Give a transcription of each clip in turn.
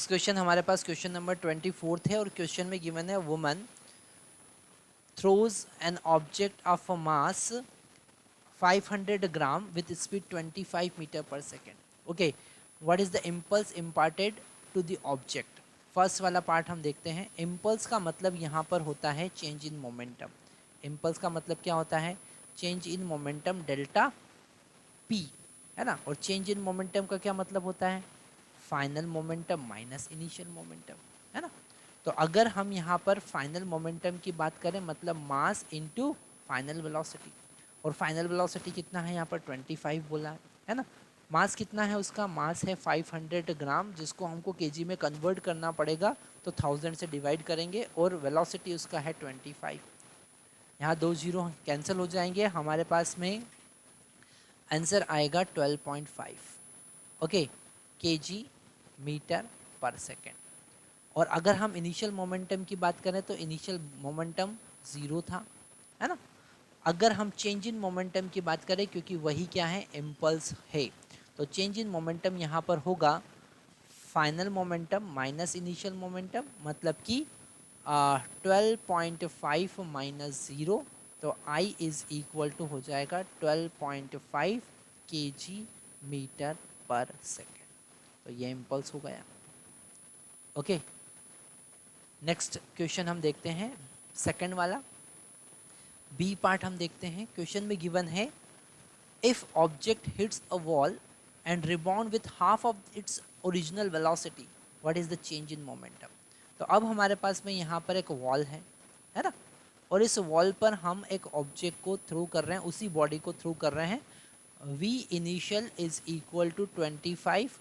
Next question हमारे पास question number 24 है और क्वेश्चन में गिवन है woman throws an object of a mass 500 gram with speed 25 metre per second. Okay, what is the impulse imparted to the object. First वाला part हम देखते हैं. Impulse का मतलब यहाँ पर होता है चेंज इन मोमेंटम. इम्पल्स का मतलब क्या होता है? Change in momentum delta P, है ना. और चेंज इन मोमेंटम का क्या मतलब होता है? Final momentum minus initial momentum, है ना. तो अगर हम यहाँ पर फाइनल मोमेंटम की बात करें मतलब मास इनटू फाइनल वेलोसिटी, और फाइनल वेलोसिटी कितना है यहाँ पर 25 बोला है ना. मास कितना है उसका? मास है 500 ग्राम, जिसको हमको केजी में कन्वर्ट करना पड़ेगा तो 1000 से डिवाइड करेंगे, और वेलोसिटी उसका है 25. यहाँ 2 जीरो कैंसिल हो जाएंगे, हमारे पास में आंसर आएगा 12.5. Okay, KG metre per second. और अगर हम इनिशियल मोमेंटम की बात करें तो इनिशियल मोमेंटम 0 था, है ना. अगर हम चेंज इन मोमेंटम की बात करें, क्योंकि वही क्या है? इम्पल्स है, तो चेंज इन मोमेंटम यहाँ पर होगा final momentum minus initial momentum, मतलब कि 12.5 माइनस 0, तो आई इज इक्वल टू हो जाएगा 12.5 केजी मीटर पर सेकेंड. तो ये इम्पल्स हो गया. ओके, नेक्स्ट क्वेश्चन हम देखते हैं सेकंड वाला. बी पार्ट हम देखते हैं. क्वेश्चन में गिवन है if object hits a wall and rebound with half of its original velocity, what is the change in momentum. तो अब हमारे पास में यहाँ पर एक वॉल है ना, और इस वॉल पर हम एक ऑब्जेक्ट को थ्रो कर रहे हैं, उसी बॉडी को थ्रो कर रहे हैं. v initial is equal to 25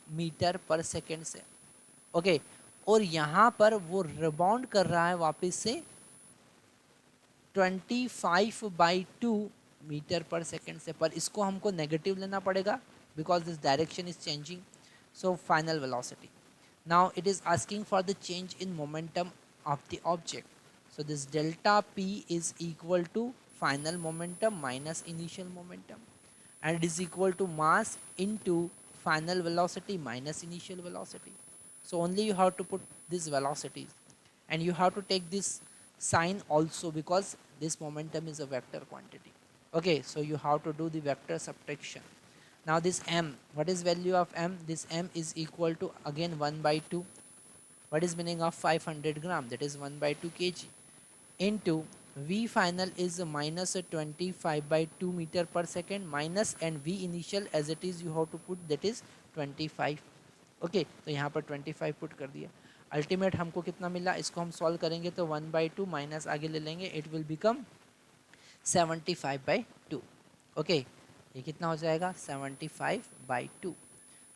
metre per second से. ओके, और यहाँ पर वो रिबाउंड कर रहा है वापस से 25/2 मीटर पर सेकेंड से, पर इसको हमको नेगेटिव लेना पड़ेगा because this direction is changing. So final velocity. Now it is asking for the change in momentum of the object. So this delta p is equal to final momentum minus initial momentum, and it is equal to mass into final velocity minus initial velocity. So only you have to put these velocities, and you have to take this sign also because this momentum is a vector quantity. Okay, so you have to do the vector subtraction. Now this m, what is value of m? This m is equal to again 1/2. What is meaning of 500 gram? That is 1/2 kg into v final is minus 25/2 meter per second minus and v initial as it is you have to put that is 25. Okay, तो यहाँ पर 25 put कर दिया. Ultimate हमको कितना मिला? इसको हम सॉल्व करेंगे तो 1/2 माइनस आगे ले लेंगे, इट विल बिकम 75/2. ओके, ये कितना हो जाएगा? 75/2.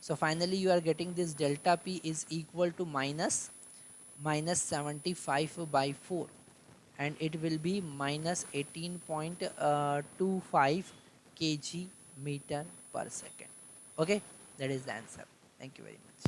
So finally you are getting this delta P is equal to minus 75/4, and it will be minus 18.25 kg meter per second. Okay, that is the answer. Thank you very much.